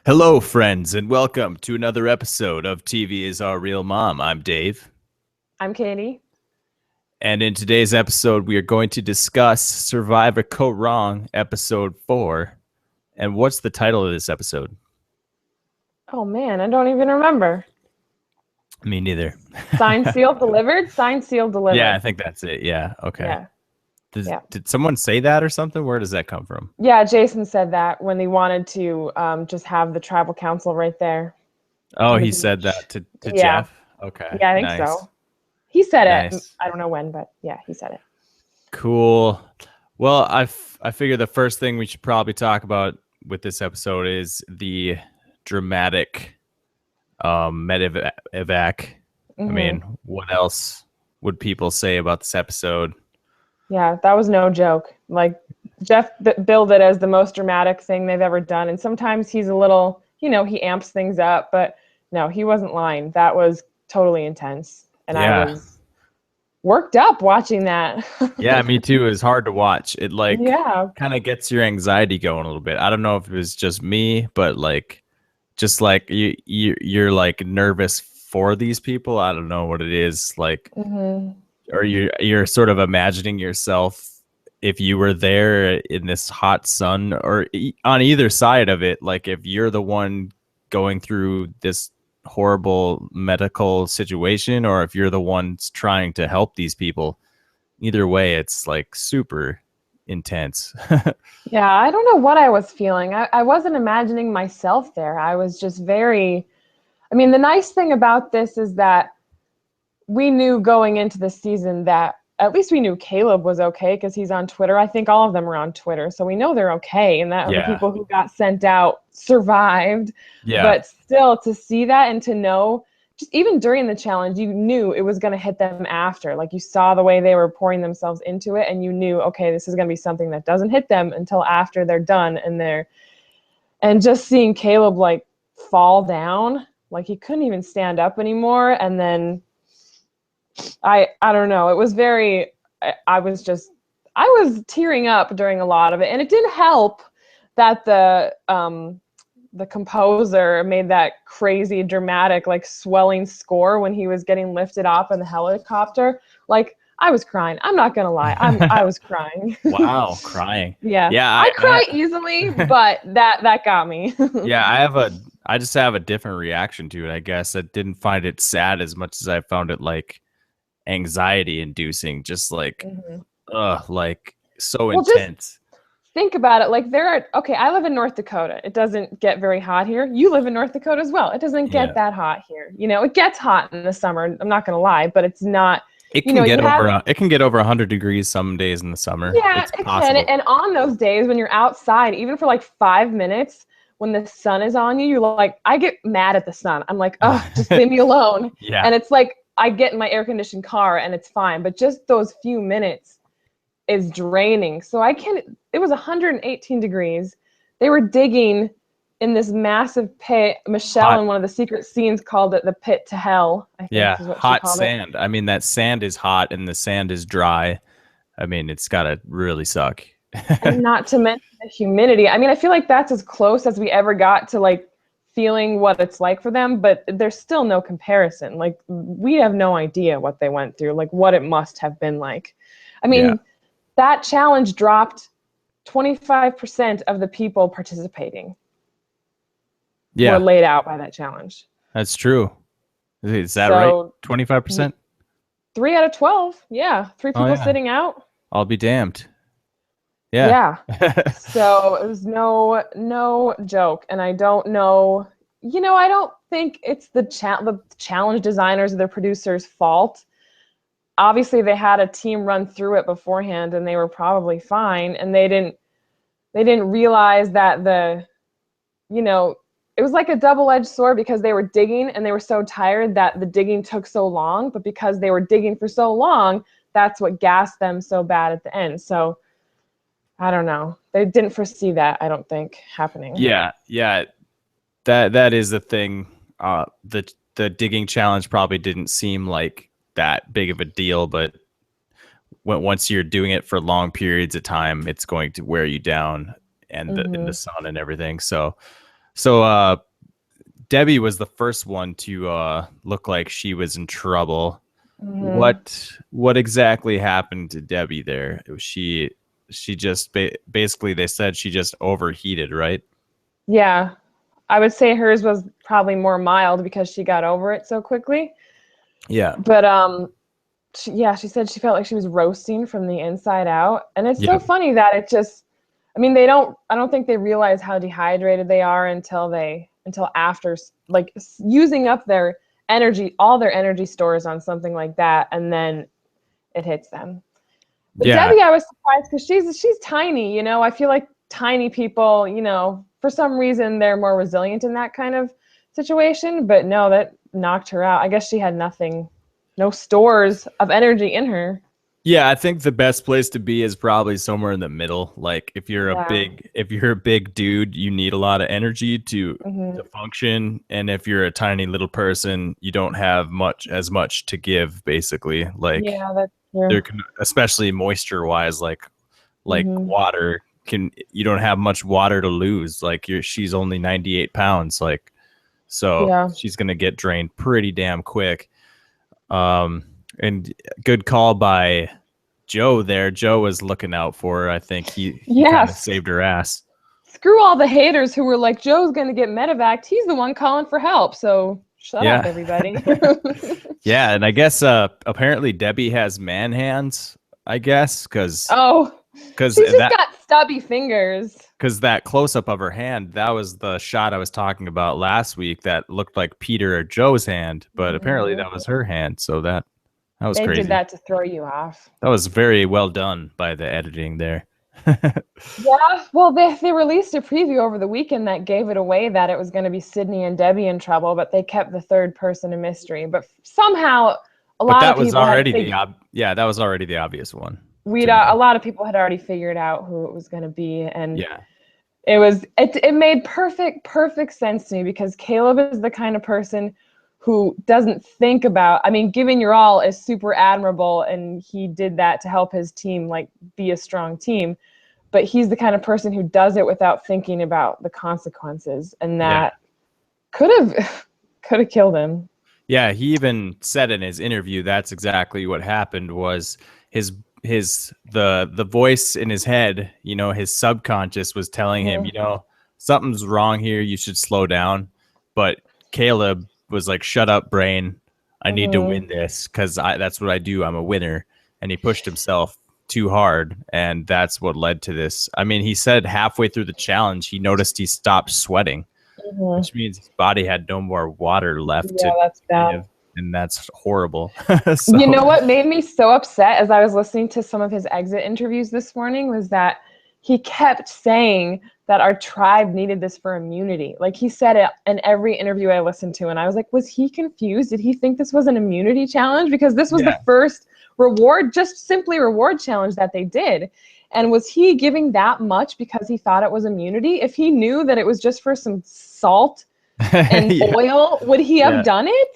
Hello, friends, and welcome to another episode of TV is Our Real Mom. I'm Dave, I'm Katie. and in today's episode, we are going to discuss Survivor Kaoh Rong, episode 4. And what's the title of this episode? Oh man, I don't even remember. Me neither. Signed, sealed, delivered. Signed, sealed, Yeah, I delivered. think that's it. Yeah, okay. Yeah, yeah, Did someone say that or something? Where does that come from? yeah. Jason said that when they wanted to just have the tribal council right there Oh, on the he said beach. that to Yeah, Jeff? Okay, yeah, I think nice, so. He said it. nice. I don't know when, but yeah, he said it. Cool. Well, I figure the first thing we should probably talk about with this episode is the dramatic medevac. I Hmm. mean, what else would people say about this episode? Yeah, that was no joke. Like Jeff billed it as the most dramatic thing they've ever done, and sometimes he's a little, he amps things up, but no, he wasn't lying. That was totally intense, and I Yeah. was worked up watching that. Yeah, me too. It's hard to watch. It like Yeah. kind of gets your anxiety going a little bit. I don't know if it was just me, but like just like you're like nervous for these people. I don't know what it is. Like Hmm. or you're sort of imagining yourself if you were there in this hot sun or on either side of it, like if you're the one going through this horrible medical situation or if you're the ones trying to help these people. Either way, it's like super intense. Yeah, I don't know what I was feeling. I wasn't imagining myself there. I was just very, I mean, the nice thing about this is that we knew going into the season that at least we knew Caleb was okay because he's on Twitter. I think all of them are on Twitter. So we know they're okay and that the Yeah. people who got sent out survived. Yeah. But still, to see that and to know, just even during the challenge, you knew it was going to hit them after. Like you saw the way they were pouring themselves into it and you knew, okay, this is going to be something that doesn't hit them until after they're done and just seeing Caleb like fall down, like he couldn't even stand up anymore. And then I don't know. It was very. I was just. I was tearing up during a lot of it, and it didn't help that the composer made that crazy dramatic like swelling score when he was getting lifted off in the helicopter. Like I was crying. I'm not gonna lie. I was crying. Wow, crying. Yeah, Yeah, I cry easily, but that got me. yeah, I just have a different reaction to it, I guess. I didn't find it sad as much as I found it like anxiety inducing, just Mhm. like so Well, just intense. think about it. Like there are, okay, I live in North Dakota. It doesn't get very hot here. You live in North Dakota as well. It doesn't get Yeah. that hot here. It gets hot in the summer. I'm not going to lie, but it's not, It can get you have, it can get over 100 degrees some days in the summer. yeah, It's it can. possible. And on those days when you're outside, even for like 5 minutes, when the sun is on you, you're like, I get mad at the sun. I'm like, oh, just leave me alone. Yeah. And it's like, I get in my air conditioned car and it's fine. But just those few minutes is draining. So it was 118 degrees. They were digging in this massive pit. Michelle Hot. in one of the secret scenes called it the pit to hell, I think Yeah, is what she hot called it. sand. I mean, that sand is hot and the sand is dry. I mean, it's got to really suck. And not to mention the humidity. I mean, I feel like that's as close as we ever got to like feeling what it's like for them, but there's still no comparison. Like we have no idea what they went through, like what it must have been like. I Yeah. mean, that challenge dropped 25% of the people participating were Yeah, laid out by that challenge. that's true. Is that right? So 25%? 3 out of 12, yeah, three Oh people yeah. sitting out. I'll be damned. Yeah. Yeah. So it was no joke, and I don't know. I don't think it's the challenge designers or the producers' fault. Obviously, they had a team run through it beforehand, and they were probably fine, and they didn't realize that you know, it was like a double-edged sword because they were digging and they were so tired that the digging took so long, but because they were digging for so long, that's what gassed them so bad at the end. So I don't know. They didn't foresee that, I don't think, happening. Yeah, yeah. That is the thing. The digging challenge probably didn't seem like that big of a deal, but once you're doing it for long periods of time, it's going to wear you down and the Hmm. sun and everything. So So Debbie was the first one to look like she was in trouble. Hmm. What exactly happened to Debbie there? She just basically they said she just overheated, right? Yeah, I would say hers was probably more mild because she got over it so quickly. Yeah. But yeah, she said she felt like she was roasting from the inside out. And it's so Yeah. funny that it just, I mean, I don't think they realize how dehydrated they are until after, like using up their energy, all their energy stores on something like that. And then it hits them. But Yeah. Debbie, I was surprised because she's tiny, you know. I feel like tiny people, you know, for some reason they're more resilient in that kind of situation. But no, that knocked her out. I guess she had nothing, no stores of energy in her. Yeah, I think the best place to be is probably somewhere in the middle. Like Yeah. if you're a big dude, you need a lot of energy Hmm. to function, and if you're a tiny little person, you don't have much to give basically. Like Yeah, that's true. there can especially moisture wise like Hmm. water can you don't have much water to lose. Like she's only 98 pounds like so Yeah. she's going to get drained pretty damn quick. Um, and good call by Joe there. Joe was looking out for her. I think he kind of Yes. saved her ass. Screw all the haters who were like, Joe's going to get medevaced. He's the one calling for help. So shut up, Yeah. everybody. Yeah, and I guess apparently Debbie has man hands, I guess, Oh, cuz she's just got stubby fingers. that close up of her hand, that was the shot I was talking about last week that looked like Peter or Joe's hand, but apparently Mhm. that was her hand, so that was They did crazy. that to throw you off. That was very well done by the editing there. Yeah, well, they released a preview over the weekend that gave it away that it was going to be Sydney and Debbie in trouble, but they kept the third person a mystery. But somehow, a But lot of that was people had already figured yeah, that was already the obvious one we'd to a me. lot of people had already figured out who it was going to be, and Yeah. it made perfect sense to me because Caleb is the kind of person who doesn't think about, I mean, giving your all is super admirable, and he did that to help his team like be a strong team, but he's the kind of person who does it without thinking about the consequences, and Yeah. that could have could have killed him. Yeah, he even said in his interview that's exactly what happened was his the voice in his head, his subconscious was telling him, Hmm. something's wrong here, you should slow down. But Caleb was like, "Shut up, brain. I need to Hmm. win this cuz that's what I do. I'm a winner." And he pushed himself too hard, and that's what led to this. I mean, he said halfway through the challenge he noticed he stopped sweating, Hmm. which means his body had no more water left Yeah, to that's bad. give, and that's horrible. You So know what made me so upset as I was listening to some of his exit interviews this morning was that he kept saying that our tribe needed this for immunity. Like he said it in every interview I listened to. And I was like, was he confused? Did he think this was an immunity challenge? Because this was the yeah, first reward, just simply reward challenge that they did. And was he giving that much because he thought it was immunity? If he knew that it was just for some salt and yeah, oil, would he have yeah, done it?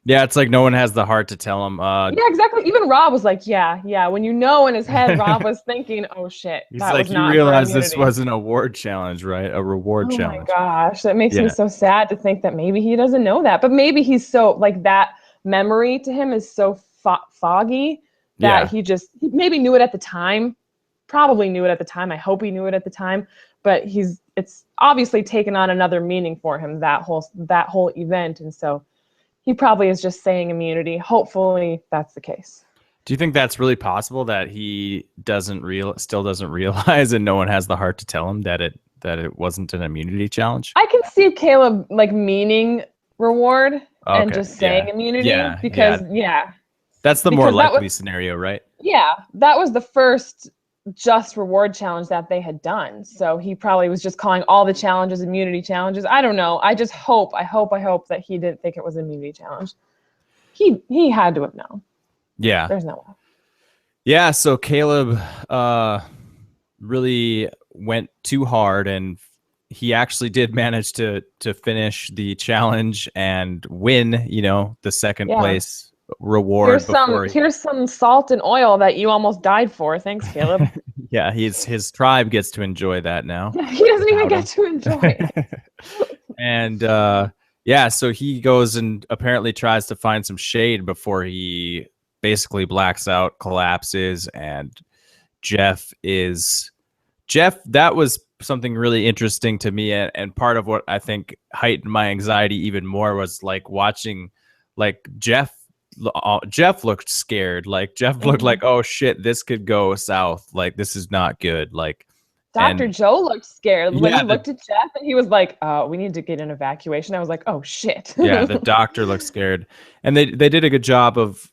yeah. It's like no one has the heart to tell him. Yeah, exactly. Even Rob was like, yeah, yeah. When you know in his head, Rob was thinking, oh shit, He's that like, was you not for realize this immunity. was an award challenge, right? A reward Oh my challenge. gosh, that makes me Yeah, so sad to think that maybe he doesn't know that. But maybe he's so, like, that memory to him is so foggy that yeah, he maybe knew it at the time. Probably knew it at the time. I hope he knew it at the time. But it's obviously taken on another meaning for him, that whole event. And so he probably is just saying immunity. Hopefully that's the case. Do you think that's really possible that he still doesn't realize, and no one has the heart to tell him that it wasn't an immunity challenge? I can see Caleb like meaning reward and Okay, just saying yeah, immunity yeah, yeah. because yeah, That's the more because that was likely scenario, right? yeah, that was the first just reward challenge that they had done. So he probably was just calling all the challenges immunity challenges. I don't know. I just hope that he didn't think it was an immunity challenge. He had to have known. Yeah. There's no way. Yeah, so Caleb really went too hard, and he actually did manage to finish the challenge and win, the second Yeah. place reward before Here's some salt and oil that you almost died for. Thanks, Caleb. his tribe gets to enjoy that now Yeah, he doesn't even without get him. to enjoy it. And yeah, so he goes and apparently tries to find some shade before he basically blacks out, collapses, and Jeff is Jeff. That was something really interesting to me, and part of what I think heightened my anxiety even more was like watching, like Jeff looked scared. Like Jeff looked Mhm. like, oh shit, this could go south. Like this is not good. Like, Dr. and Joe looked scared when he yeah, looked at Jeff and he was like, we need to get an evacuation. I was like, oh shit. the doctor looked scared, and they did a good job of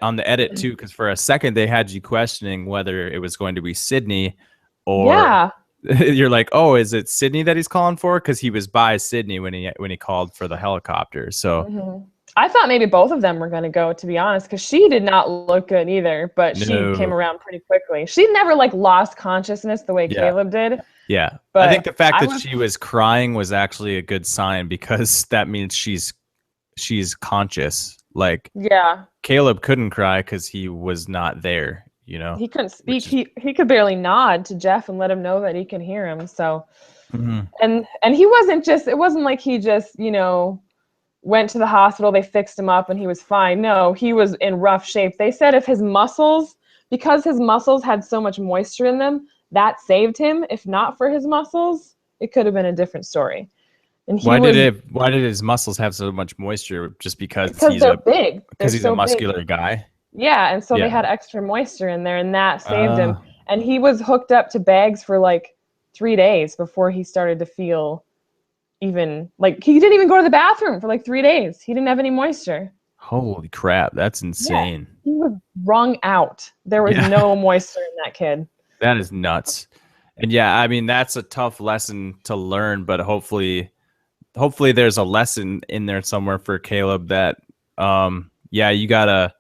on the edit too, because for a second they had you questioning whether it was going to be Sydney or Yeah. you're like, oh, is it Sydney that he's calling for? Because he was by Sydney when he called for the helicopter. So Mhm. I thought maybe both of them were going to go, to be honest, because she did not look good either, but she came no, around pretty quickly. She never like lost consciousness the way yeah, Caleb did, yeah. I think but the fact I that was, she was crying was actually a good sign because that means she's conscious. Like yeah, Caleb couldn't cry because he was not there. he couldn't speak. Which is He could barely nod to Jeff and let him know that he can hear him. So, mhm. and he wasn't just, it wasn't like he just, went to the hospital, they fixed him up and he was fine. No, he was in rough shape. They said if his muscles, because his muscles had so much moisture in them, that saved him. If not for his muscles, it could have been a different story. And he was, Why did his muscles have so much moisture? Just because they're big. They're because he's a so big. muscular guy. Yeah, and so they Yeah. had extra moisture in there and that saved him. Uh, And he was hooked up to bags for like 3 days before he started to feel even like he didn't even go to the bathroom for like 3 days. He didn't have any moisture. Holy crap, that's Yeah, insane. he was wrung out. There was Yeah, no moisture in that kid. that is nuts. And yeah, I mean that's a tough lesson to learn, but hopefully there's a lesson in there somewhere for Caleb that yeah, you gotta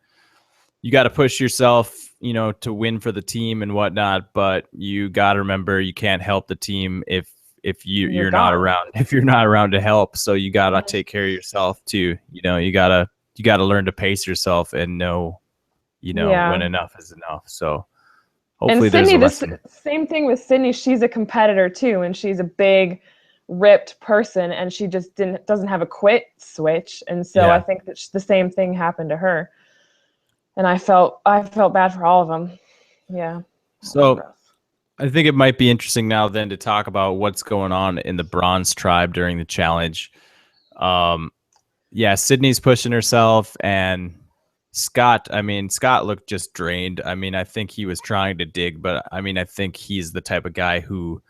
push yourself, to win for the team and whatnot, but you gotta remember you can't help the team if You're you're not gone. around if you're not around to help. So you gotta take care of yourself too. You gotta learn to pace yourself and know, when Yeah. enough is enough. So And hopefully there's a Sydney, this lesson. same thing with Sydney. She's a competitor too, and she's a big, ripped person, and she just doesn't have a quit switch. And so I Yeah. think that the same thing happened to her. And I felt bad for all of them. Yeah, that was So rough. I think it might be interesting now then to talk about what's going on in the Bronze Tribe during the challenge. Um, yeah, Sydney's pushing herself, and Scott looked just drained. I mean, I think he was trying to dig, but I mean, I think he's the type of guy who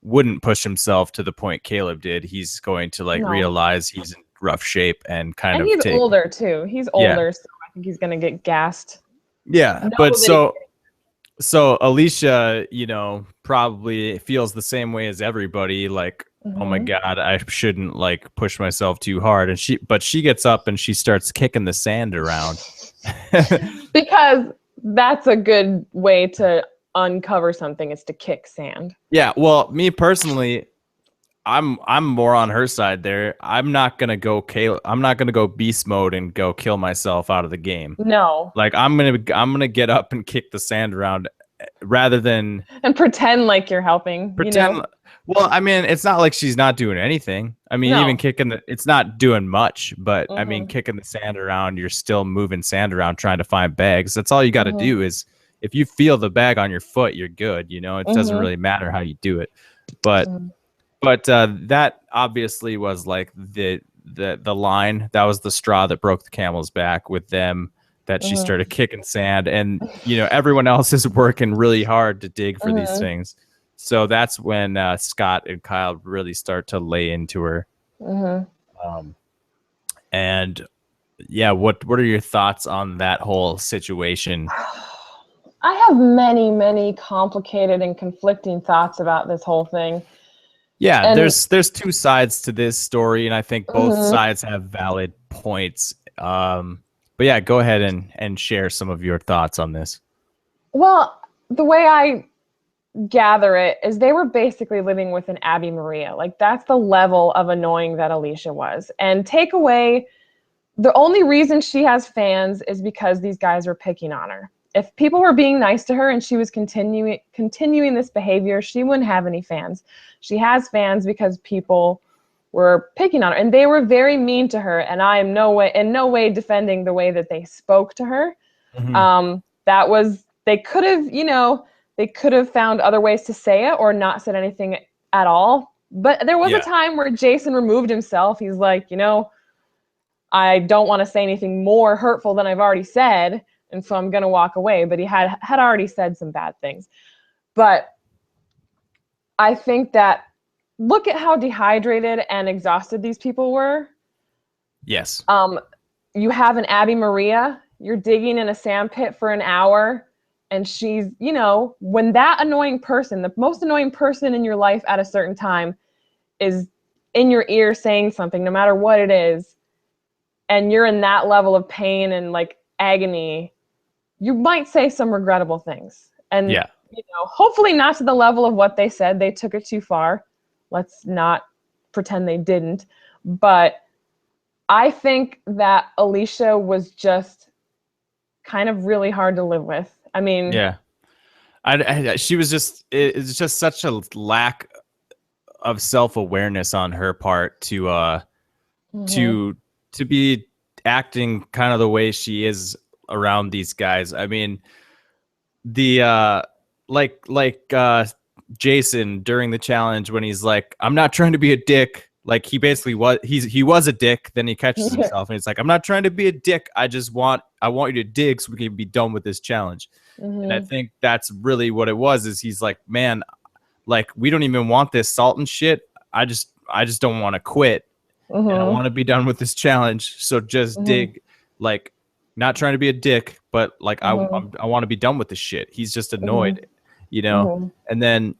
wouldn't push himself to the point Caleb did. He's going to like No, realize he's in rough shape and kind and of he's take, older too. He's yeah, older, so I think he's gonna get gassed. yeah. Know But that so Alicia, probably feels the same way as everybody. Like, oh my Mhm. God, I shouldn't like push myself too hard. But she gets up and she starts kicking the sand around. Because that's a good way to uncover something is to kick sand. Yeah, well, me personally, I'm more on her side there. I'm not gonna go beast mode and go kill myself out of the game. No. Like I'm gonna get up and kick the sand around rather than And pretend like you're helping. pretend. Well, I mean, it's not like she's not doing anything. I mean, even No. it's not doing much, but I mean, Mhm. kicking the sand around, you're still moving sand around trying to find bags. That's all you got to Mhm. do is if you feel the bag on your foot, you're good. It doesn't Mhm. really matter how you do it. But Mhm. that obviously was like the line that was the straw that broke the camel's back with them, that she Mhm. started kicking sand, and everyone else is working really hard to dig for these Mhm. things. So that's when Scott and Kyle really start to lay into her. Mhm. um, and yeah, what are your thoughts on that whole situation? I have many, many complicated and conflicting thoughts about this whole thing. Yeah, And there's two sides to this story, and I think both mhm. sides have valid points. But yeah, go ahead and share some of your thoughts on this. Well, the way I gather it is they were basically living with an Abby Maria. Like that's the level of annoying that Alicia was. And take away the only reason she has fans is because these guys were picking on her. If people were being nice to her and she was continuing this behavior, she wouldn't have any fans. She has fans because people were picking on her, and they were very mean to her. And I am in no way defending the way that they spoke to her. Mhm. That was they could have, they could have found other ways to say it or not said anything at all. But there was a Yeah. time where Jason removed himself. He's like, I don't want to say anything more hurtful than I've already said, and so I'm going to walk away. But he had already said some bad things. But I think that look at how dehydrated and exhausted these people were. Yes. You have an Abby Maria, you're digging in a sand pit for an hour, and she's, when that annoying person, the most annoying person in your life at a certain time, is in your ear saying something, no matter what it is, and you're in that level of pain and like agony, you might say some regrettable things. And Yeah. hopefully not to the level of what they said. They took it too far. Let's not pretend they didn't. But I think that Alicia was just kind of really hard to live with. I mean, Yeah. She was just, it's just such a lack of self-awareness on her part mhm, to to be acting kind of the way she is around these guys. I mean, the Jason during the challenge when he's like, I'm not trying to be a dick. Like he was a dick, then he catches himself and he's like, I'm not trying to be a dick. I want you to dig so we can be done with this challenge. And I mhm, think that's really what it was, is he's like, man, like we don't even want this salt and shit. I just don't want to quit, and I mhm, want to be done with this challenge. So just mhm, dig, like, not trying to be a dick, but like mhm, I want to be done with this shit. He's just mhm, annoyed, you know. mhm, And then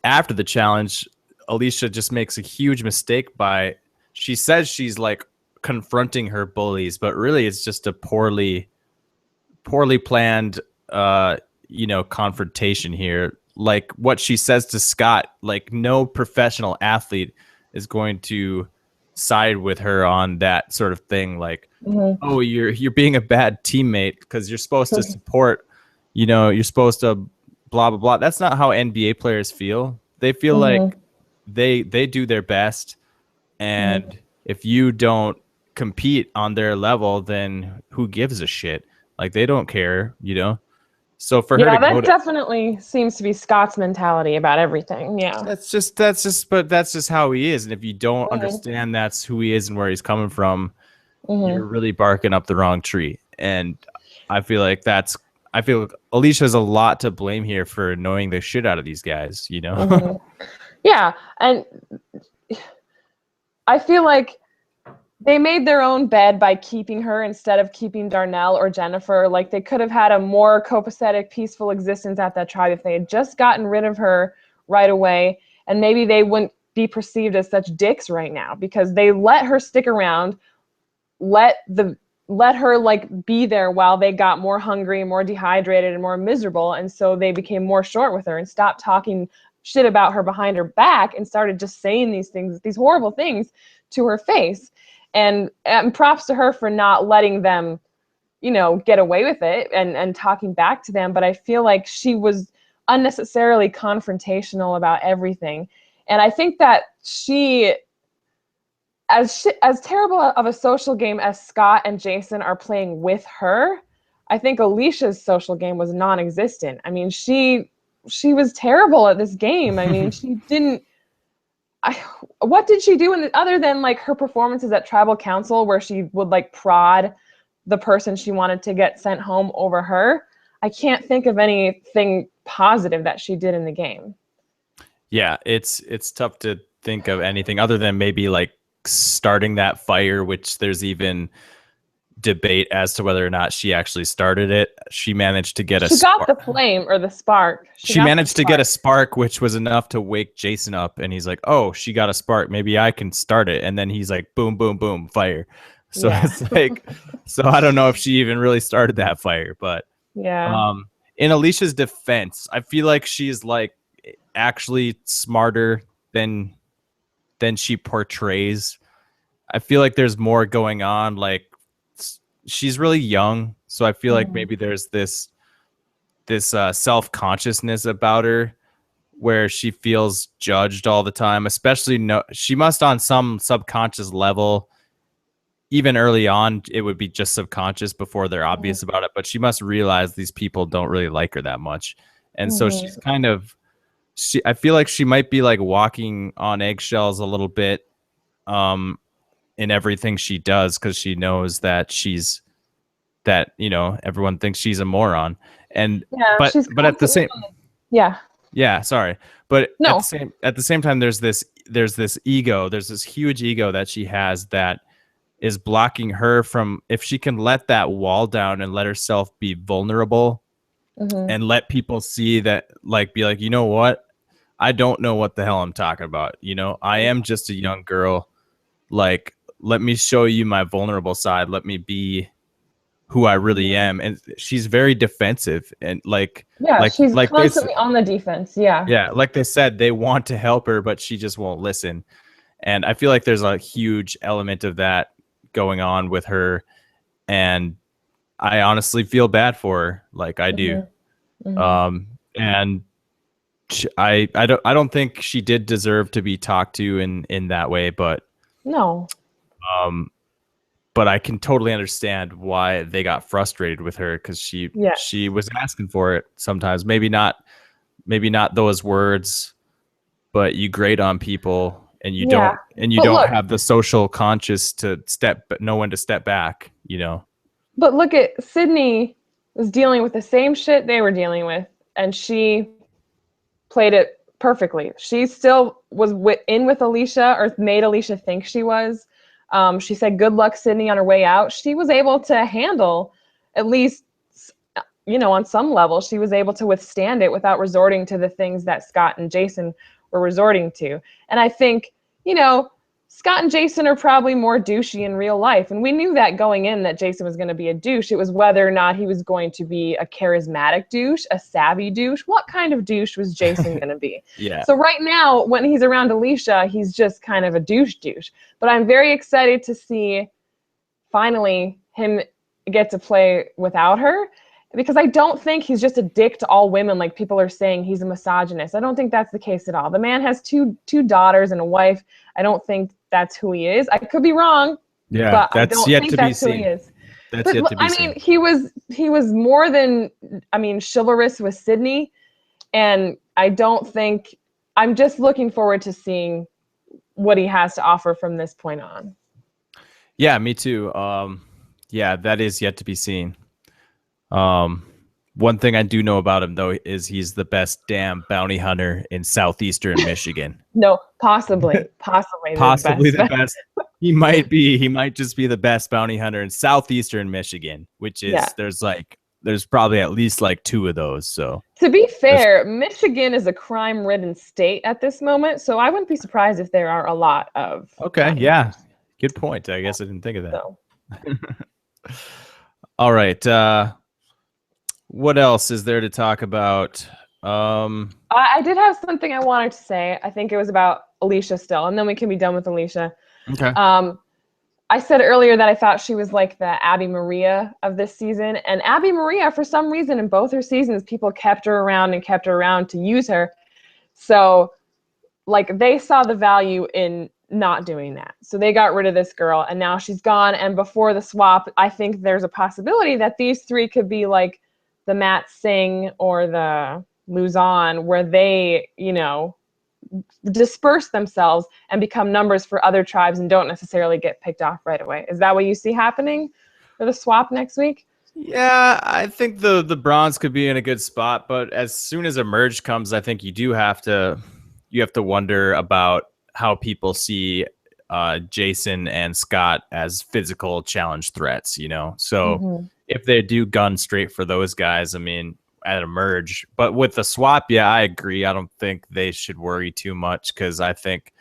after the challenge, Alicia just makes a huge mistake by she says she's like confronting her bullies, but really it's just a poorly planned confrontation here. Like what she says to Scott, like no professional athlete is going to side with her on that sort of thing. Like, mhm, oh, you're being a bad teammate because you're supposed to support, you're supposed to blah blah blah. That's not how NBA players feel. They feel mhm, like they do their best, mhm. and if you don't compete on their level, then who gives a shit? Like they don't care. So for her to Yeah, go that to definitely seems to be Scott's mentality about everything. Yeah. that's just how he is. And if you don't Mhm, understand that's who he is and where he's coming from, you're mhm, really barking up the wrong tree. And I feel like I feel like Alicia's a lot to blame here for annoying the shit out of these guys. mhm. Yeah, and I feel like they made their own bed by keeping her instead of keeping Darnell or Jennifer. Like they could have had a more copacetic, peaceful existence at that tribe if they had just gotten rid of her right away. And maybe they wouldn't be perceived as such dicks right now because they let her stick around, let the let her like be there while they got more hungry, more dehydrated, and more miserable. And so they became more short with her and stopped talking shit about her behind her back and started just saying these things, these horrible things to her face. And props to her for not letting them, get away with it and talking back to them. But I feel like she was unnecessarily confrontational about everything. And I think that as terrible of a social game as Scott and Jason are playing with her, I think Alicia's social game was non-existent. I mean, she was terrible at this game. I mean, she didn't. What did she do other than like her performances at Tribal Council, where she would like prod the person she wanted to get sent home over her? I can't think of anything positive that she did in the game. Yeah, it's tough to think of anything other than maybe like starting that fire, which there's even debate as to whether or not she actually started it. She managed to get a She got spark. the flame or the spark. She She got the managed to get a spark. spark, which was enough to wake Jason up, and he's like, "Oh, she got a spark. Maybe I can start it." And then he's like, "Boom, boom, boom, fire." So Yeah. it's like, so I don't know if she even really started that fire, but Yeah. um, in Alicia's defense, I feel like she's like actually smarter than she portrays. I feel like there's more going on. Like she's really young, so I feel like Mhm. maybe there's this self consciousness about her where she feels judged all the time, especially no she must on some subconscious level, even early on it would be just subconscious before they're obvious about it, but she must realize these people don't really like her that much. And so she's Mm-hmm. kind of I feel like she might be like walking on eggshells a little bit um in everything she does because she knows that everyone thinks she's a moron. And Yeah, she's but at the constantly same on the, yeah. yeah, sorry. But No. at the same time there's this ego, there's this huge ego that she has that is blocking her from, if she can let that wall down and let herself be vulnerable Mm-hmm. and let people see that, like, be like, you know what? I don't know what the hell I'm talking about. I am just a young girl. Like, let me show you my vulnerable side. Let me be who I really am. And she's very defensive and Yeah, she's like they constantly on the defense. Yeah. yeah, like they said, they want to help her, but she just won't listen. And I feel like there's a huge element of that going on with her. And I honestly feel bad for her. Like I do. Mm-hmm. Mm-hmm. And I don't think she did deserve to be talked to in that way, No. um, but I can totally understand why they got frustrated with her because Yes. she was asking for it sometimes. Maybe not those words, but you grate on people and Yeah. you But don't look, have the social conscious to know when to step back. but look at Sydney was dealing with the same shit they were dealing with, and she played it perfectly. She still was in with Alicia, or made Alicia think she was. She said, "Good luck, Sydney," on her way out. She was able to handle, at least, on some level, she was able to withstand it without resorting to the things that Scott and Jason were resorting to. And I think, you know, Scott and Jason are probably more douchey in real life. And we knew that going in, that Jason was going to be a douche. It was whether or not he was going to be a charismatic douche, a savvy douche. What kind of douche was Jason going to be? Yeah. So right now, when he's around Alicia, he's just kind of a douche. But I'm very excited to see finally him get to play without her, because I don't think he's just a dick to all women like people are saying he's a misogynist. I don't think that's the case at all. The man has two daughters and a wife. I don't think that's who he is. I could be wrong, Yeah, but I that's don't yet think to be that's who he seen. is. That's But yet to be I mean, seen. he was more than, chivalrous with Sydney, and I don't think, I'm just looking forward to seeing what he has to offer from this point on. Yeah, me too. Yeah, that is yet to be seen. Um, One thing I do know about him though is he's the best damn bounty hunter in southeastern Michigan. No, possibly the Possibly best. the best. He might be. He might just be the best bounty hunter in southeastern Michigan, which Yeah. is there's probably at least like two of those. So To be there's fair, Michigan is a crime-ridden state at this moment, so I wouldn't be surprised if there are a lot of okay. bounty Yeah, hunters. good point. I guess I didn't think of that. So All right. What else is there to talk about? I did have something I wanted to say. I think it was about Alicia still, and then we can be done with Alicia. Okay. Um, I said earlier that I thought she was like the Abby Maria of this season. And Abby Maria, for some reason, in both her seasons, people kept her around to use her. So, like, they saw the value in not doing that. So they got rid of this girl, and now she's gone. And before the swap, I think there's a possibility that these three could be like the Matt Singh or the Luzon, where they, disperse themselves and become numbers for other tribes and don't necessarily get picked off right away. Is that what you see happening for the swap next week? Yeah, I think the bronze could be in a good spot, but as soon as a merge comes, I think you have to wonder about how people see Jason and Scott as physical challenge threats. So Mm-hmm. if they do gun straight for those guys, I mean, at a merge, but with the swap, yeah, I agree. I don't think they should worry too much because I think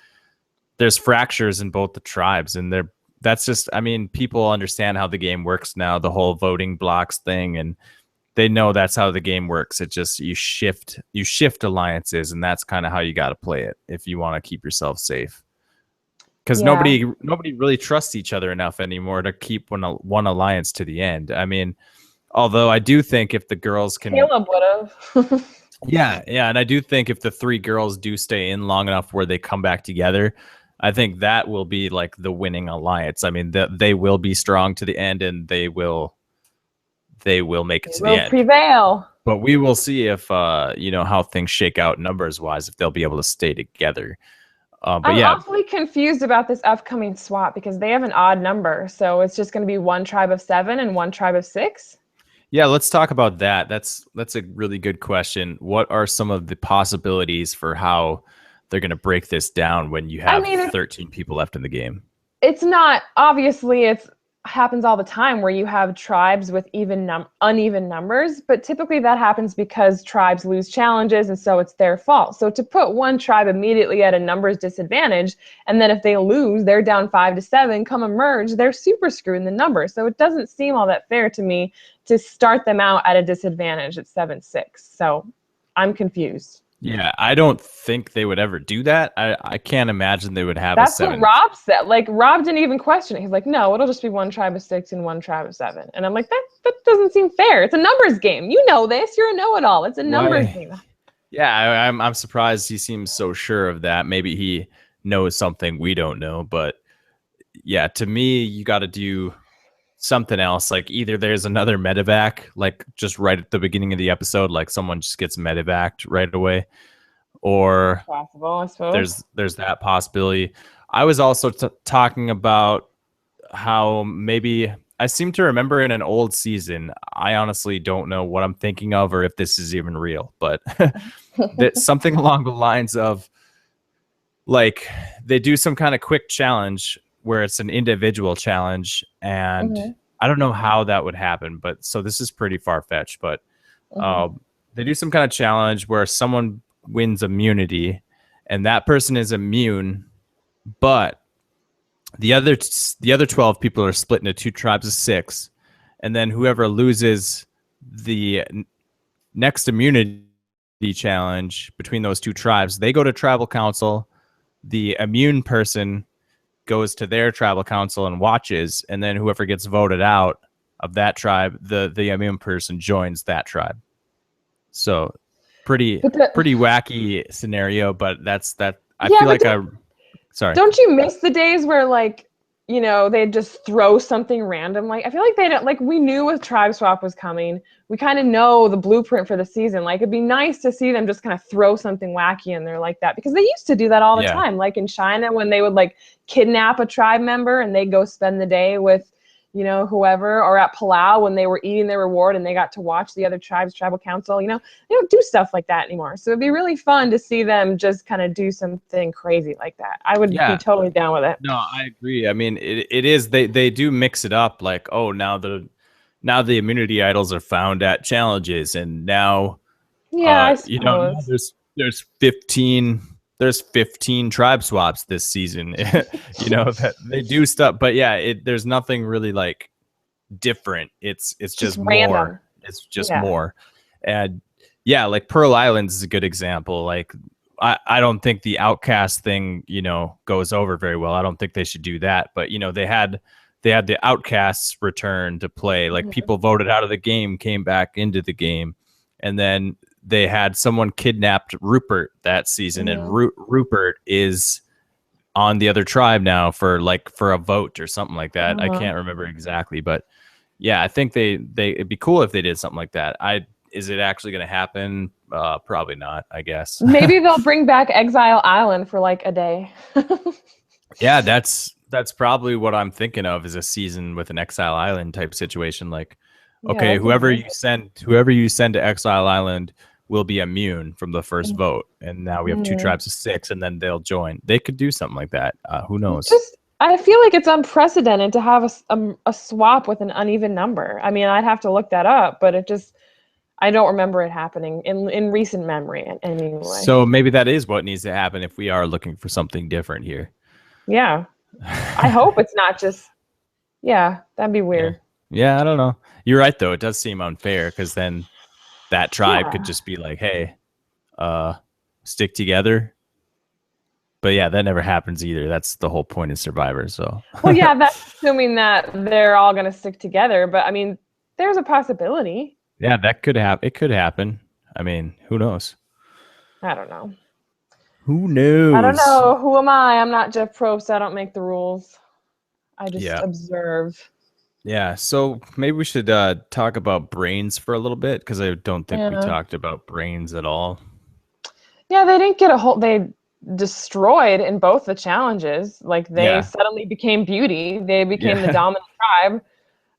there's fractures in both the tribes, and that's just, I mean, people understand how the game works now, the whole voting blocks thing, and they know that's how the game works. It just you shift alliances, and that's kind of how you got to play it if you want to keep yourself safe. Because Yeah. nobody really trusts each other enough anymore to keep one alliance to the end. I mean, although I do think if the girls can Caleb would have. Yeah, yeah, and I do think if the three girls do stay in long enough where they come back together, I think that will be like the winning alliance. I mean, they will be strong to the end, and they will make it It to the will end. prevail. But we will see if how things shake out numbers wise, if they'll be able to stay together. But I'm yeah, awfully confused about this upcoming swap because they have an odd number. So it's just going to be one tribe of 7 and one tribe of 6. yeah, let's talk about that. That's a really good question. What are some of the possibilities for how they're going to break this down when you I have mean, 13 people left in the game? it's not obviously it's happens all the time where you have tribes with uneven numbers, but typically that happens because tribes lose challenges and so it's their fault. So to put one tribe immediately at a numbers disadvantage, and then if they lose they're down 5 to 7, come a merge, they're super screwed in the numbers. So it doesn't seem all that fair to me to start them out at a disadvantage at 7-6. So I'm confused. Yeah, I don't think they would ever do that. I can't imagine they would have a That's what seven. Rob said. Like Rob didn't even question it. He's like, no, it'll just be one tribe of 6 and one tribe of 7. And I'm like, that doesn't seem fair. It's a numbers game. You know this. You're a know-it-all. It's a numbers Why? game. Yeah, I'm surprised he seems so sure of that. Maybe he knows something we don't know, but yeah, to me, you got to do something else. Like either there's another medevac, like just right at the beginning of the episode, like someone just gets medevaced right away, or Possible, I suppose. there's that possibility. I was also talking about how maybe I seem to remember in an old season. I honestly don't know what I'm thinking of or if this is even real, but that something along the lines of like they do some kind of quick challenge where it's an individual challenge, and Mm-hmm. I don't know how that would happen, but so this is pretty far fetched, but Mm-hmm. they do some kind of challenge where someone wins immunity and that person is immune, but the other 12 people are split into two tribes of 6, and then whoever loses the next immunity challenge between those two tribes, they go to tribal council. The immune person goes to their tribal council and watches, and then whoever gets voted out of that tribe, the immune person joins that tribe. So pretty But the, pretty wacky scenario, but that's that. I yeah, feel but like I sorry. don't you miss the days where they'd just throw something random? Like I feel like they don't like we knew with Tribe Swap was coming. We kind of know the blueprint for the season. Like it'd be nice to see them just kind of throw something wacky in there like that because they used to do that all the Yeah. time. Like in China when they would like kidnap a tribe member and they'd go spend the day with whoever, or at Palau when they were eating their reward and they got to watch the other tribes tribal council. They don't do stuff like that anymore. So it'd be really fun to see them just kind of do something crazy like that. I would be Yeah. totally down with it. No, I agree. I mean, it is they do mix it up like, oh, now the immunity idols are found at challenges, and now Yeah, I now suppose. there's 15 tribe swaps this season. That they do stuff, but yeah, there's nothing really like different. It's Just just random. more. It's just Yeah. more. And yeah, like Pearl Islands is a good example. Like I don't think the outcast thing, goes over very well. I don't think they should do that. But they had the outcasts return to play. Like Mhm. people voted out of the game, came back into the game, and then they had someone kidnapped Rupert that season, and Mhm. Rupert is on the other tribe now for a vote or something like that. I Uh-huh. can't remember exactly, but yeah, I think they it'd be cool if they did something like that. Is it actually going to happen? Probably not, I guess. Maybe they'll bring back Exile Island for like a day. Yeah, that's probably what I'm thinking of, is a season with an Exile Island type situation. Like, Yeah, okay, that'd be nice. whoever you send to Exile Island will be immune from the first Mhm. vote, and now we have two tribes of 6, and then they'll join. They could do something like that. Who knows? Just, I feel like it's unprecedented to have a swap with an uneven number. I mean, I'd have to look that up, but I don't remember it happening in recent memory anyway. So maybe that is what needs to happen if we are looking for something different here. Yeah, I hope it's not just. Yeah, that'd be Yeah. weird. Yeah, I don't know. You're right though. It does seem unfair because then that tribe could Yeah. just be like, "Hey, uh stick together." But yeah, that never happens either. That's the whole point of Survivor. So Well, yeah, that's assuming that they're all going to stick together, but I mean, there's a possibility. yeah, that could happen. It could happen. I mean, who knows? I don't know. Who I don't knows? know. Who am I? I'm not Jeff Probst. I don't make the rules. I just Yeah. observe. Yeah. So maybe we should talk about brains for a little bit because I don't think we Yeah. talked about brains at all. Yeah, they didn't get a whole they destroyed in both the challenges. Like they Yeah. suddenly became beauty. They became the Yeah. dominant tribe.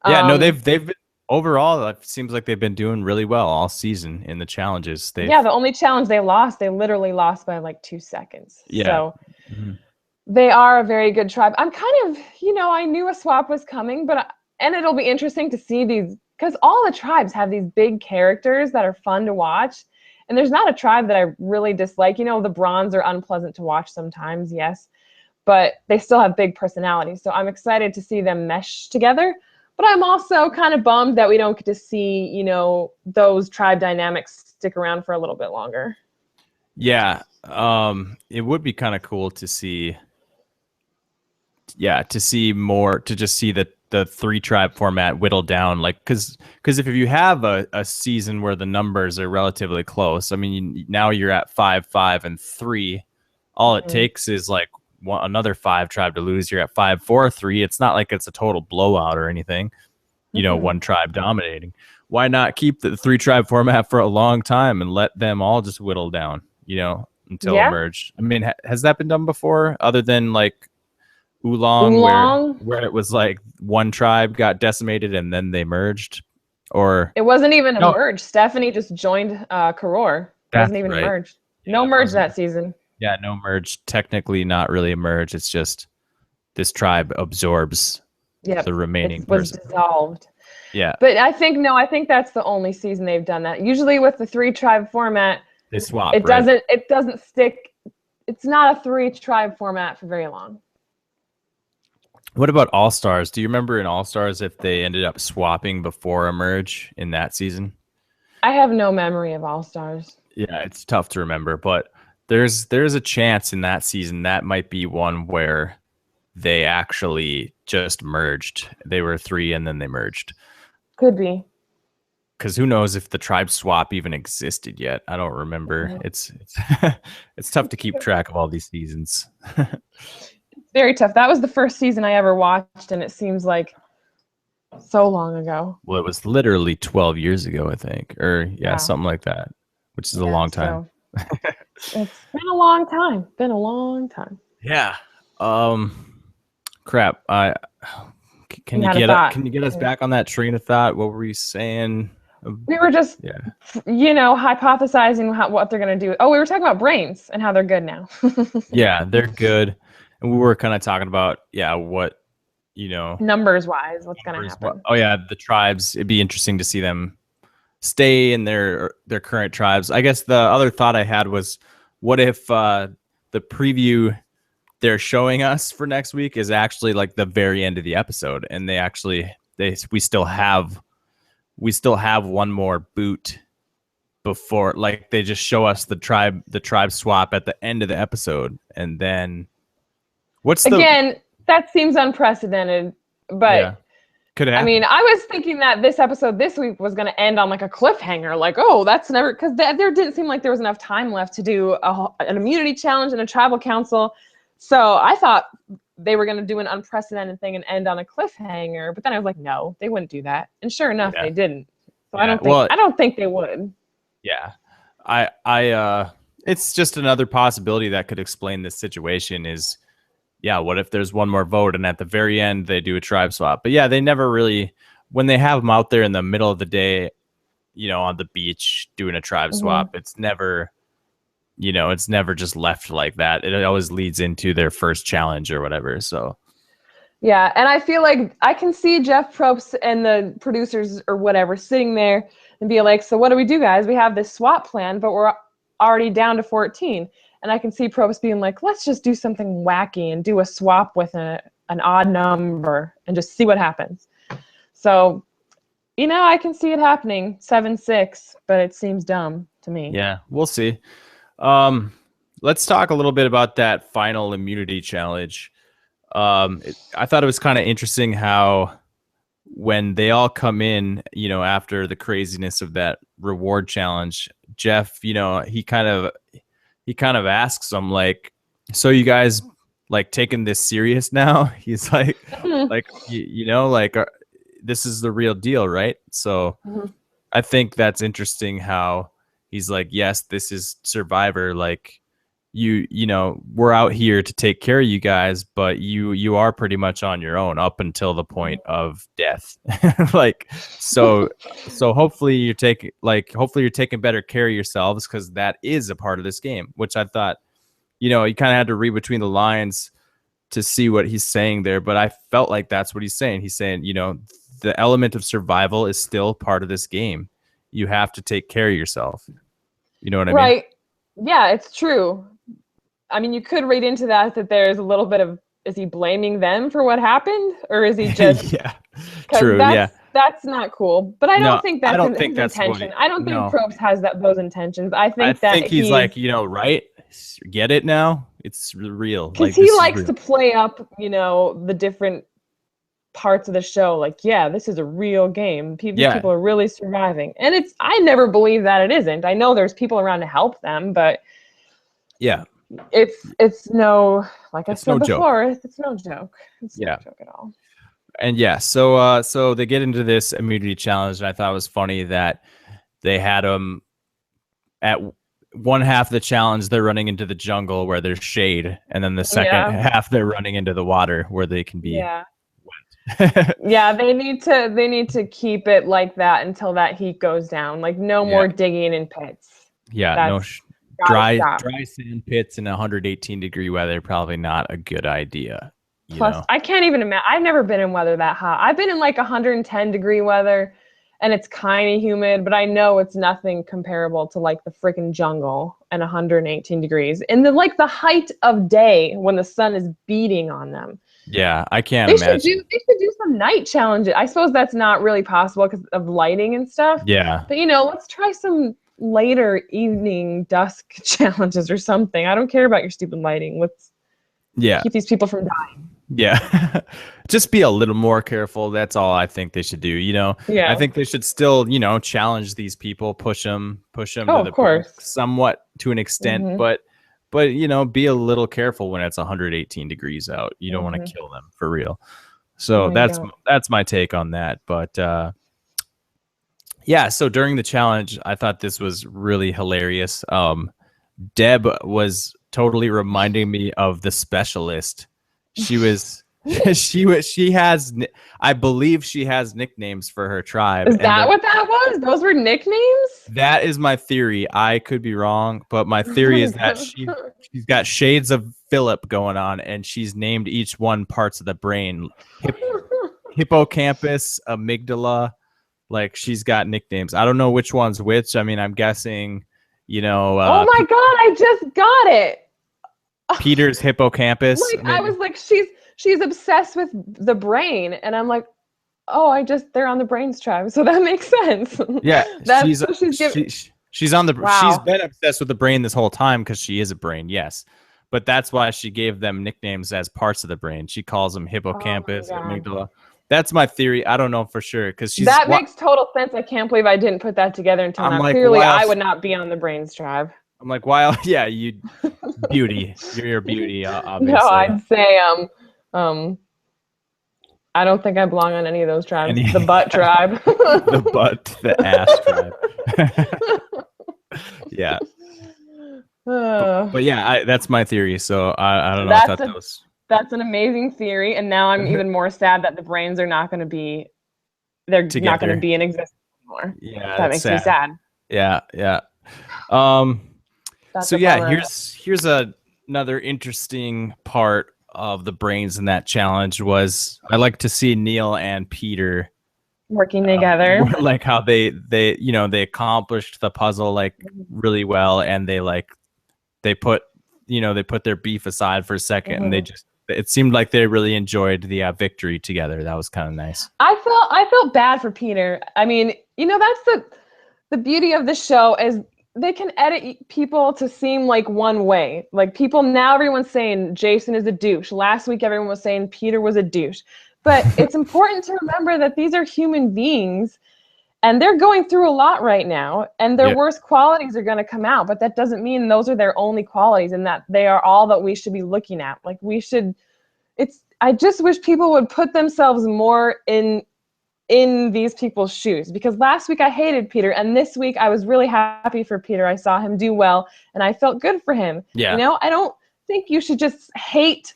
Yeah. No, Um they've been overall, it seems like they've been doing really well all season in the challenges. yeah, They've, the only challenge they lost, they literally lost by like 2 seconds. yeah. So Mhm. they are a very good tribe. I'm kind of, I knew a swap was coming, and it'll be interesting to see these because all the tribes have these big characters that are fun to watch. And there's not a tribe that I really dislike. The bronze are unpleasant to watch sometimes, yes, but they still have big personalities. So I'm excited to see them mesh together. But I'm also kind of bummed that we don't get to see, those tribe dynamics stick around for a little bit longer. Yeah. It would be kind of cool to see, yeah, to see more, to just see the three tribe format whittled down, like because if you have a season where the numbers are relatively close, I mean, now you're at 5-5-3, all it Mhm. takes is like another five tribe to lose. You're at 5-4-3. It's not like it's a total blowout or anything, Mm-mm. one tribe dominating. Why not keep the three tribe format for a long time and let them all just whittle down, until Yeah. emerge? I mean, has that been done before, other than like Oolong, where Oolong. it was like one tribe got decimated and then they merged? Or It wasn't even a no, merge. Stephanie just joined Karor. Wasn't that's even right. merged. Yeah, No it merge wasn't. that season. Yeah, no merge. Technically, not really a merge. It's just this tribe absorbs the Yep. remaining It was person. dissolved. Yeah, But I think no, I think that's the only season they've done that. Usually with the three tribe format, they swap, it right? doesn't it doesn't stick. It's not a three tribe format for very long. What about All Stars? Do you remember in All Stars if they ended up swapping before a merge in that season? I have no memory of All Stars. Yeah, it's tough to remember, but there's a chance in that season that might be one where they actually just merged. They were three and then they merged. Could be. Because who knows if the tribe swap even existed yet? I don't remember. Mhm. It's it's tough to keep track of all these seasons. Very tough. That was the first season I ever watched, and it seems like so long ago. Well, it was literally 12 years ago, I think, or yeah, Yeah. something like that, which is a Yeah. long time. So it's been a long time. Been a long time. Yeah. Um, crap. Can You you had a get thought. can you get us back on that train of thought? What were we saying? We were just, Yeah. hypothesizing what they're going to do. Oh, we were talking about brains and how they're good now. Yeah, they're good. And we were kind of talking about, yeah, what, Numbers wise, what's going to numbers. happen? Oh yeah, the tribes. It'd be interesting to see them stay in their current tribes. I guess the other thought I had was, what if the preview they're showing us for next week is actually like the very end of the episode, and we still have one more boot before, like, they just show us the tribe swap at the end of the episode, and then what's the Again, that seems unprecedented, yeah, but could I happen. mean, I was thinking that this episode this week was going to end on like a cliffhanger, like, oh, that's never, because there didn't seem like there was enough time left to do an immunity challenge and a tribal council. So I thought they were going to do an unprecedented thing and end on a cliffhanger, but then I was like, no, they wouldn't do that, and sure enough, Yeah, they didn't. So yeah. Well, I don't think they would. yeah. I it's just another possibility that could explain this situation is, yeah, what if there's one more vote and at the very end they do a tribe swap? But yeah, they never really, when they have them out there in the middle of the day, on the beach doing a tribe Mm-hmm. swap, it's never just left like that. It always leads into their first challenge or whatever. So Yeah, and I feel like I can see Jeff Probst and the producers or whatever sitting there and be like, "So what do we do, guys? We have this swap plan, but we're already down to 14." And I can see Probst being like, "Let's just do something wacky and do a swap with an odd number and just see what happens." So, I can see it happening 7-6, but it seems dumb to me. yeah, we'll see. Um, let's talk a little bit about that final immunity challenge. I thought it was kind of interesting how when they all come in, after the craziness of that reward challenge, Jeff, he kind of asks them like, so you guys like taking this serious now? He's like this is the real deal, right? So Mhm. I think that's interesting how he's like, yes, this is Survivor. Like we're out here to take care of you guys, but you are pretty much on your own up until the point of death. Like so so hopefully you're taking better care of yourselves because that is a part of this game, which I thought, you kind of had to read between the lines to see what he's saying there, but I felt like that's what he's saying. He's saying, the element of survival is still part of this game. You have to take care of yourself. You know what I mean? Right. Yeah, it's true. I mean, you could read into that there's a little bit of, is he blaming them for what happened, or is he just Yeah. because True. Yeah. that's not cool. But I No, don't think I that's don't think his that's what intention. I don't think no. Probst has those intentions. I I think that think he's like, he's right? Get it now? It's real. because Like he this is likes to real. play up, the different parts of the show. Like, yeah, this is a real game. These Yeah. people are really surviving, and I never believe that it isn't. I know there's people around to help them, but Yeah. it's no, like I It's no said joke. before, it's no joke. It's no Yeah. joke at all. And yeah, so they get into this immunity challenge, and I thought it was funny that they had them at one half of the challenge they're running into the jungle where there's shade, and then the second Yeah. half they're running into the water where they can be Yeah. wet. Yeah, they need to keep it like that until that heat goes down. Like no Yeah. more digging in pits. Yeah, no That's gotta dry stop. dry sand pits in 118-degree weather, probably not a good idea, you Plus, know. I can't even imagine. I've never been in weather that hot. I've been in like 110-degree weather, and it's kind of humid, but I know it's nothing comparable to like the freaking jungle and 118 degrees. And then like the height of day when the sun is beating on them. Yeah, I can't They should do imagine. they should do some night challenges. I suppose that's not really possible because of lighting and stuff. Yeah. But let's try some later evening dusk challenges or something. I don't care about your stupid lighting. Let's Yeah. keep these people from dying. Yeah. Just be a little more careful. That's all I think they should do. I Yeah. think they should still, challenge these people, push them Oh, to of the brink course. somewhat to an extent, Mhm. but be a little careful when it's 118 degrees out. You don't want Mhm. to kill them for real. No, So you that's don't. that's my take on that. But yeah, so during the challenge, I thought this was really hilarious. Deb was totally reminding me of the specialist. She was she has I believe she has nicknames for her tribe, Is and that what that was? Those were nicknames? that is my theory. I could be wrong, but my Oh theory my is that god. she's got shades of Philip going on, and she's named each one parts of the brain. Hippocampus, amygdala, like she's got nicknames. I don't know which one's which. I mean, I'm guessing, Oh my god, I just got it. Peter's hippocampus, Like I maybe. was like, she's obsessed with the brain, and I'm like, oh, they're on the brains tribe, so that makes sense. Yeah, That's so she's giving. she's Wow. been obsessed with the brain this whole time because she is a brain, yes. But that's why she gave them nicknames as parts of the brain. She calls them Oh my hippocampus, god. amygdala. That's my theory. I don't know for sure because she's That what makes total sense. I can't believe I didn't put that together until I'm now. like, Clearly, why I else? would not be on the brains tribe. I'm like, why else? Yeah, you beauty. You're your beauty, No, obviously. I'd say um I don't think I belong on any of those tribes. Any The butt tribe. the butt, the ass tribe. Yeah, Uh, but yeah, that's my theory. So I don't know. I that's thought that a was that's an amazing theory, and now I'm even more sad that the brains are not going to be. They're not going to together. be in existence anymore. Yeah, That that's makes me sad. sad. Yeah, yeah. Um. That's So a yeah, bummer. here's another interesting part of the brains in that challenge was I like to see Neil and Peter Working together. like how they accomplished the puzzle like really well, and they put they put their beef aside for a second, and Mhm. it seemed like they really enjoyed the victory together. That was kind of nice. I felt bad for Peter. I mean, that's the beauty of the show is they can edit people to seem like one way. Like people now, everyone's saying Jason is a douche. Last week, everyone was saying Peter was a douche. But it's important to remember that these are human beings and they're going through a lot right now, and their Yeah. worst qualities are going to come out, but that doesn't mean those are their only qualities and that they are all that we should be looking at. Like I just wish people would put themselves more in these people's shoes, because last week I hated Peter and this week I was really happy for Peter. I saw him do well and I felt good for him. Yeah. I don't think you should just hate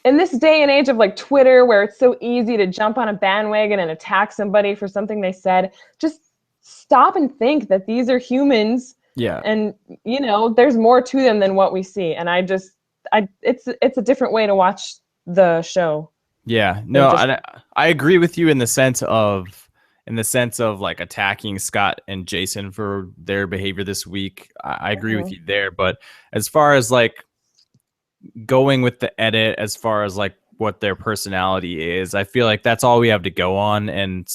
in this day and age of like Twitter, where it's so easy to jump on a bandwagon and attack somebody for something they said. Just stop and think that these are humans. Yeah. And there's more to them than what we see. And it's a different way to watch the show. Yeah. No, I agree with you in the sense of like attacking Scott and Jason for their behavior this week. I agree with you there. But as far as like going with the edit, as far as like what their personality is, I feel like that's all we have to go on. And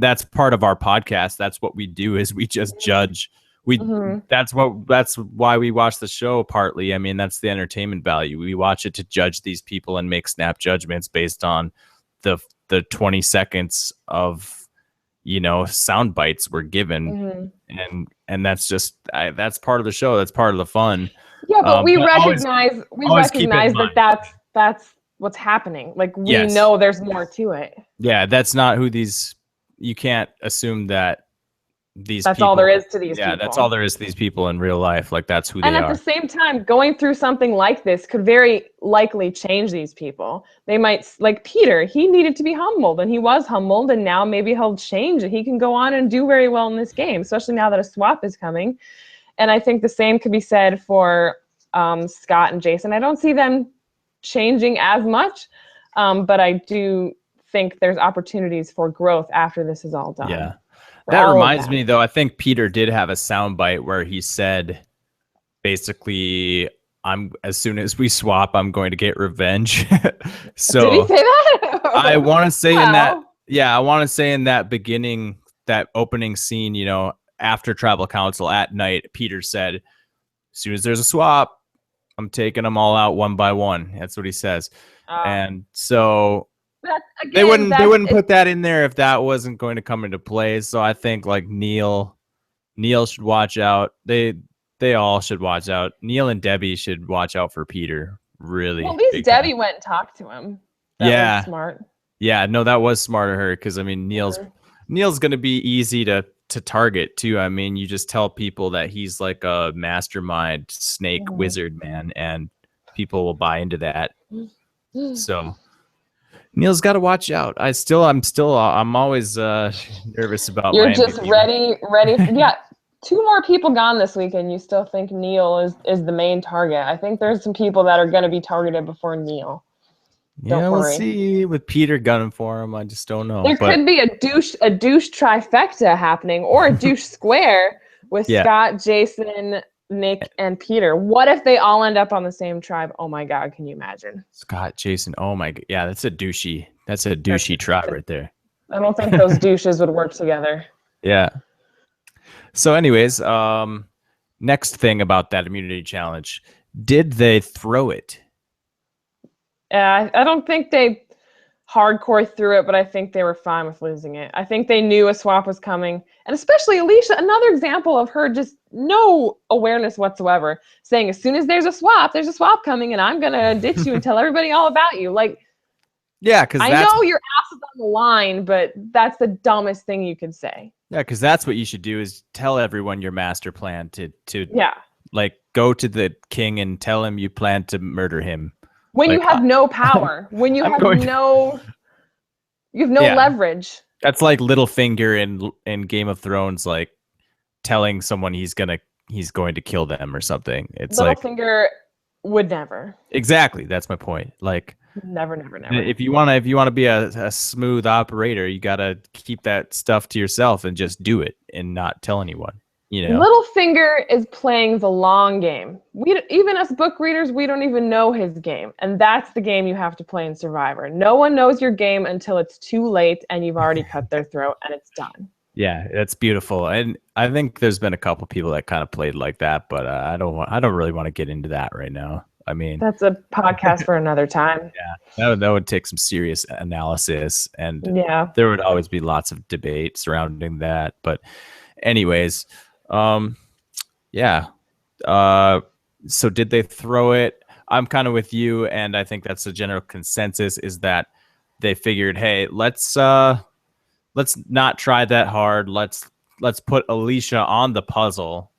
that's part of our podcast. That's what we do, is we just judge. That's why we watch the show partly. I mean, that's the entertainment value. We watch it to judge these people and make snap judgments based on the 20 seconds of sound bites we're given. And that's just that's part of the show. That's part of the fun. Yeah, but we recognize that that's what's happening. Like we know there's more to it. Yeah, that's not who you can't assume that that's all there is to these people. Yeah, that's all there is to these people in real life. Like that's who they are. And at the same time, going through something like this could very likely change these people. They might, like Peter, he needed to be humbled, and he was humbled, and now maybe he'll change and he can go on and do very well in this game, especially now that a swap is coming. And I think the same could be said for Scott and Jason. I don't see them changing as much, but I do think there's opportunities for growth after this is all done. Yeah. That reminds me, though, I think Peter did have a soundbite where he said, basically, as soon as we swap, I'm going to get revenge. So did he say that? I want to say I want to say in that beginning, that opening scene, after tribal council at night, Peter said, as soon as there's a swap, I'm taking them all out one by one. That's what he says. And so they wouldn't put that in there if that wasn't going to come into play. So I think like Neil should watch out. They all should watch out. Neil and Debbie should watch out for Peter. Really. Well, at least Debbie went and talked to him. That was smart. Yeah, no, that was smart of her, because I mean Neil's going to be easy to target too. I mean, you just tell people that he's like a mastermind snake wizard man, and people will buy into that. So Neil's got to watch out. I'm always nervous about. You're just ready. Yeah, 2 more people gone this week, and you still think Neil is the main target. I think there's some people that are going to be targeted before Neil. Yeah, we'll see with Peter gunning for him. I just don't know. There could be a douche trifecta happening, or a douche square with Scott, Jason, Nick, and Peter. What if they all end up on the same tribe? Oh my God, can you imagine? Scott, Jason. Oh my God, yeah, that's a douchey tribe right there. I don't think those douches would work together. Yeah. So, anyways, next thing about that immunity challenge: did they throw it? I don't think they hardcore threw it, but I think they were fine with losing it. I think they knew a swap was coming. And especially Alicia, another example of her just no awareness whatsoever, saying as soon as there's a swap coming, and I'm going to ditch you and tell everybody all about you. Like, yeah, because I know your ass is on the line, but that's the dumbest thing you could say. Yeah, because that's what you should do, is tell everyone your master plan to like go to the king and tell him you plan to murder him. When you have no power, when you have no leverage. That's like Littlefinger in Game of Thrones, like telling someone he's going to kill them or something. It's Littlefinger would never. Exactly, that's my point. Like never. If you want to be a smooth operator, you got to keep that stuff to yourself and just do it and not tell anyone. Littlefinger is playing the long game. Even as book readers, we don't even know his game. And that's the game you have to play in Survivor. No one knows your game until it's too late and you've already cut their throat and it's done. Yeah, that's beautiful. And I think there's been a couple people that kind of played like that, but I don't really want to get into that right now. I mean, That's a podcast for another time. yeah, that would take some serious analysis, and Yeah. there would always be lots of debate surrounding that. But anyways, um, yeah. Uh, so did they throw it? I'm kind of with you, and I think that's the general consensus is that they figured, hey, let's not try that hard. Let's put Alicia on the puzzle.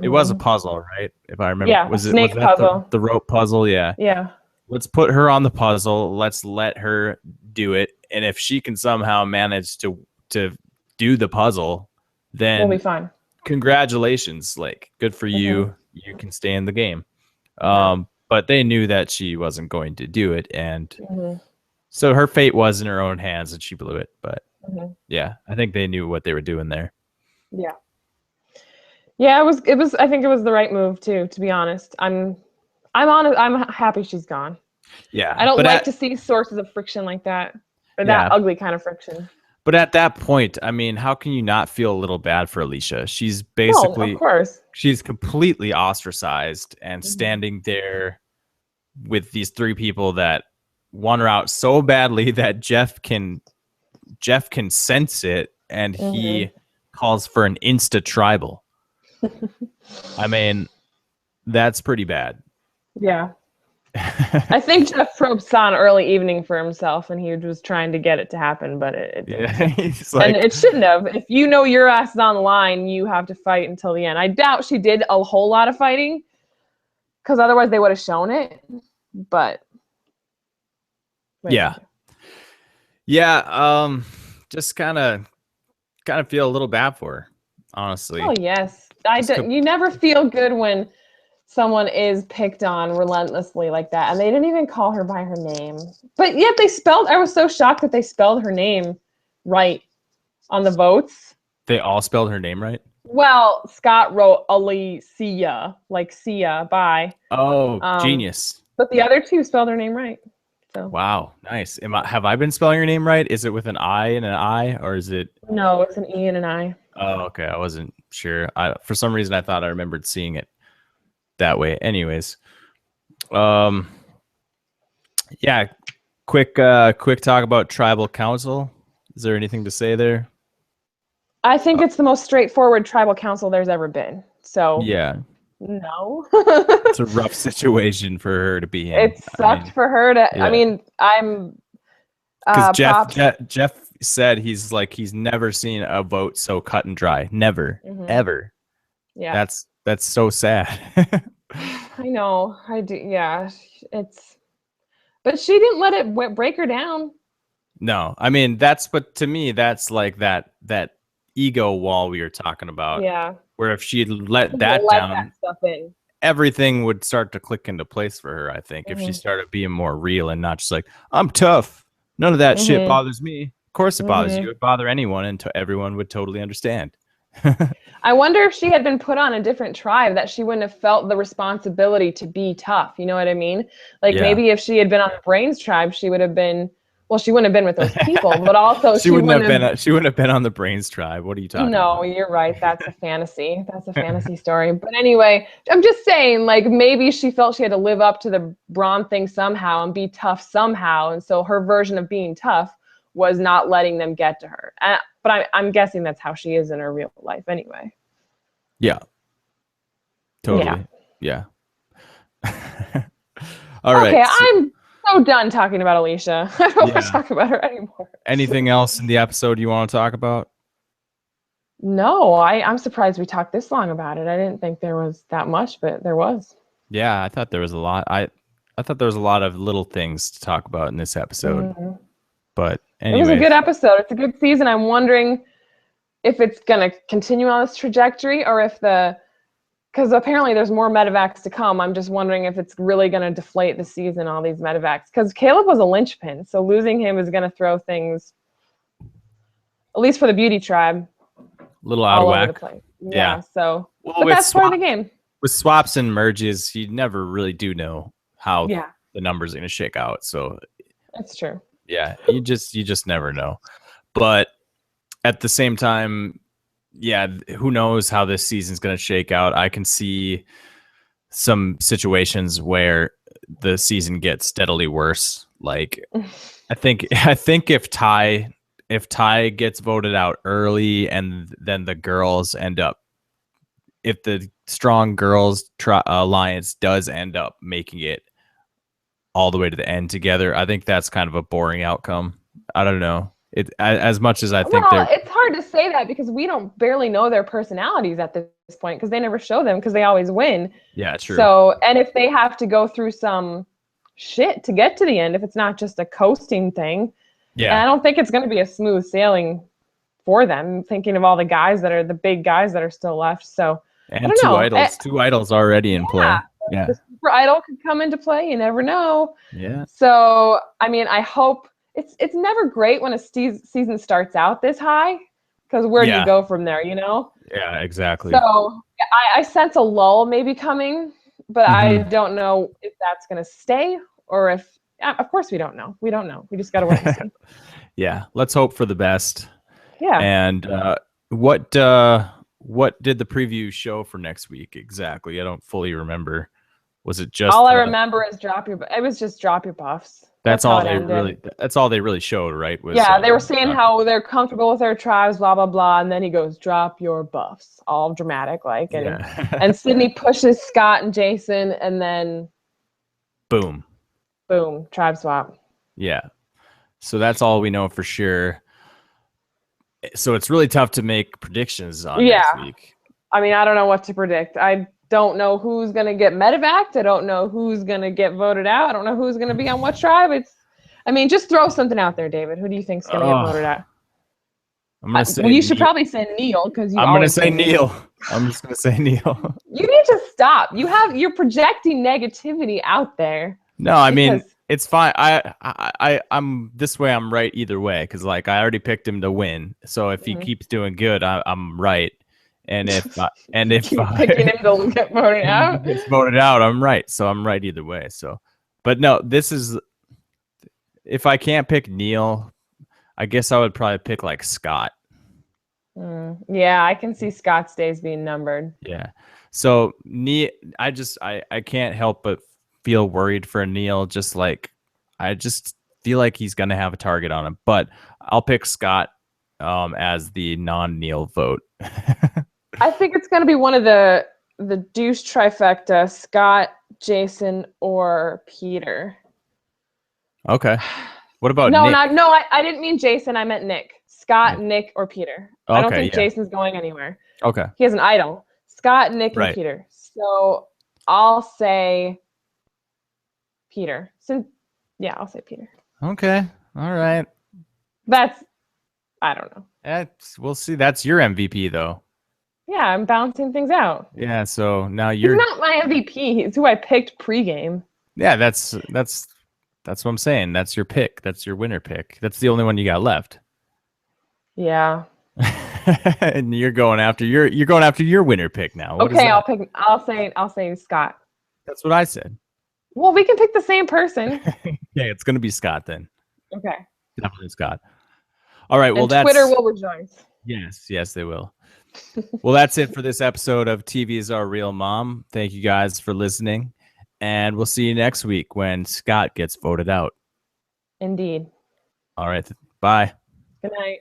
It was a Hmm. puzzle, right? If I remember, Yeah, a was snake that puzzle. the rope puzzle? Yeah. Yeah, Let's put her on the puzzle. Let's let her do it. And if she can somehow manage to do the puzzle, we'll be then fine. congratulations. Like, good for Hmm. you. You can stay in the game. Yeah. But they knew that she wasn't going to do it, and Hmm. so her fate was in her own hands, and she blew it. But Hmm. yeah, I think they knew what they were doing there. Yeah. Yeah, it was I think it was the right move too, to be honest. I'm honest, I'm happy she's gone. I Yeah, don't but like to see sources of friction like that. Or that yeah, ugly kind of friction. but at that point, I mean, how can you not feel a little bad for Alicia? No, of course. She's completely ostracized and Hmm. standing there with these three people that want her out so badly that Jeff can sense it, and Hmm. he calls for an insta tribal. I mean, that's pretty bad. Yeah. I think Jeff Probst saw an early evening for himself and he was trying to get it to happen, but it Yeah, didn't. he's And like, it shouldn't have. If you know your ass is on the line, you have to fight until the end. I doubt she did a whole lot of fighting because otherwise they would have shown it. But what are you yeah, gonna do? yeah. Just kind of feel a little bad for her, Oh honestly. yes, Just you never feel good when someone is picked on relentlessly like that, and they didn't even call her by her name. But yet they spelled. I was so shocked that they spelled her name right on the votes. they all spelled her name right. Well, Scott wrote Alicia, like Sia, bye. Oh, Um, genius! but the other two spelled her name right. So Wow, nice. Have I been spelling your name right? Is it with an I and an I, or is it? no, it's an E and an I. Oh, okay. I wasn't sure. For some reason I thought I remembered seeing it that way. Anyways, um, yeah. Quick talk about tribal council. Is there anything to say there? I think Uh, it's the most straightforward tribal council there's ever been. So yeah, no. it's a rough situation for her to be in. It I sucked mean, for her to. I yeah, mean, I'm because props. Jeff said he's never seen a vote so cut and dry. Never, Hmm. ever. Yeah, That's so sad. I know. I do. Yeah, it's. But she didn't let it break her down. No, I mean but to me that's like that ego wall we were talking about, Yeah, where if she had let that let that down, stuff in. everything would start to click into place for her. I think if she Hmm. started being more real and not just like, I'm tough, none of that shit Hmm. bothers me. Of course it bothers you. Hmm. It would bother anyone, and everyone would totally understand. I wonder if she had been put on a different tribe that she wouldn't have felt the responsibility to be tough. You know what I mean? Like Yeah. maybe if she had been on the Brains tribe, she would have been. Well, she wouldn't have been with those people, but also She she wouldn't have wouldn't have. been she wouldn't have been on the Brains tribe. What are you talking No, about? you're right. That's a fantasy. That's a fantasy story. But anyway, I'm just saying, like, maybe she felt she had to live up to the Braun thing somehow and be tough somehow. And so her version of being tough was not letting them get to her. But I'm guessing that's how she is in her real life anyway. Yeah, Yeah. totally. Yeah. All Okay, right. So, I'm so done talking about Alicia. I don't want to yeah. talk about her anymore. Anything else in the episode you want to talk about? No, I'm surprised we talked this long about it. I didn't think there was that much, but there was. Yeah, I thought there was a lot. I thought there was a lot of little things to talk about in this episode. Mhm. But It was a good anyways, episode. It's a good season. I'm wondering if it's going to continue on this trajectory or if because apparently there's more medevacs to come. I'm just wondering if it's really going to deflate the season, all these medevacs. Because Caleb was a linchpin, so losing him is going to throw things, at least for the beauty tribe, a little out of all over the whack. place. Yeah. Yeah, so, Well, but that's part of the game. with swaps and merges, you never really do know how Yeah, the numbers are going to shake out. So that's true. yeah, you just never know. But at the same time, yeah, who knows how this season's going to shake out? I can see some situations where the season gets steadily worse. Like I think if Ty gets voted out early, and then the girls end up, if the strong girls alliance does end up making it all the way to the end together, I think that's kind of a boring outcome. I don't know. As much as I think Well, they're, it's hard to say that because we don't barely know their personalities at this point because they never show them because they always win. yeah, true. So, and if they have to go through some shit to get to the end, if it's not just a coasting thing, and I Yeah. don't think it's going to be a smooth sailing for them, thinking of all the guys that are the big guys that are still left. So, I And don't know. two idols already in Yeah, play. Yeah. the super idol could come into play. You never know. Yeah. So, I mean, I hope it's never great when a season starts out this high because where do you Yeah. go from there, you know? Yeah, exactly. So, I sense a lull maybe coming, but I Mhm. don't know if that's going to stay or if, of course, we don't know. We don't know. We just got to wait and see. Yeah, let's hope for the best. Yeah. And what did the preview show for next week exactly? I don't fully remember. Was it just All I remember is it was just drop your buffs. That's how it ended. that's all they really showed, right? Was Yeah, they were saying how they're comfortable with their tribes, blah blah blah, and then he goes, "Drop your buffs," all dramatic, like, and yeah. and Sydney pushes Scott and Jason, and then Boom. boom, tribe swap. Yeah. So that's all we know for sure. So it's really tough to make predictions on next Yeah, week. I mean, I don't know what to predict. I don't know who's gonna get medevaced. I don't know who's gonna get voted out. I don't know who's gonna be on what tribe. I mean, just throw something out there, David. Who do you think's gonna get voted out? I'm gonna say Well, you should probably say Neil because you I'm gonna always say Neil. I'm just gonna say Neil. You need to stop. You're projecting negativity out there. No, I mean it's fine. I'm this way. I'm right either way because like I already picked him to win. So if he keeps doing good, I'm right. And if keep picking him to get voted out, gets voted out, I'm right. So I'm right either way. So, but no, this is if I can't pick Neil, I guess I would probably pick like Scott. Yeah, I can see Scott's days being numbered. Yeah. So Neil, I can't help but feel worried for Neil. Just like I just feel like he's gonna have a target on him. But I'll pick Scott as the non-Neil vote. I think it's gonna be one of the douche trifecta: Scott, Jason, or Peter. Okay. What about no, Nick? I didn't mean Jason. I meant Nick. Scott, Nick, or Peter. Okay, I don't think Jason's going anywhere. Okay. He has an idol. Scott, Nick, and Peter. So I'll say Peter. Yeah, I'll say Peter. Okay. All right. I don't know. We'll see. That's your MVP though. Yeah, I'm balancing things out. Yeah, so now you're He's not my MVP. He's who I picked pregame. Yeah, that's what I'm saying. That's your pick. That's your winner pick. That's the only one you got left. Yeah. And you're going after your winner pick now. Okay, I'll say Scott. That's what I said. Well, we can pick the same person. Yeah, it's gonna be Scott then. Okay. Definitely Scott. All right. Well, and Twitter will rejoice. Yes, they will. Well, that's it for this episode of TV is Our Real Mom. Thank you guys for listening, and we'll see you next week when Scott gets voted out. Indeed. All right. Bye. Good night.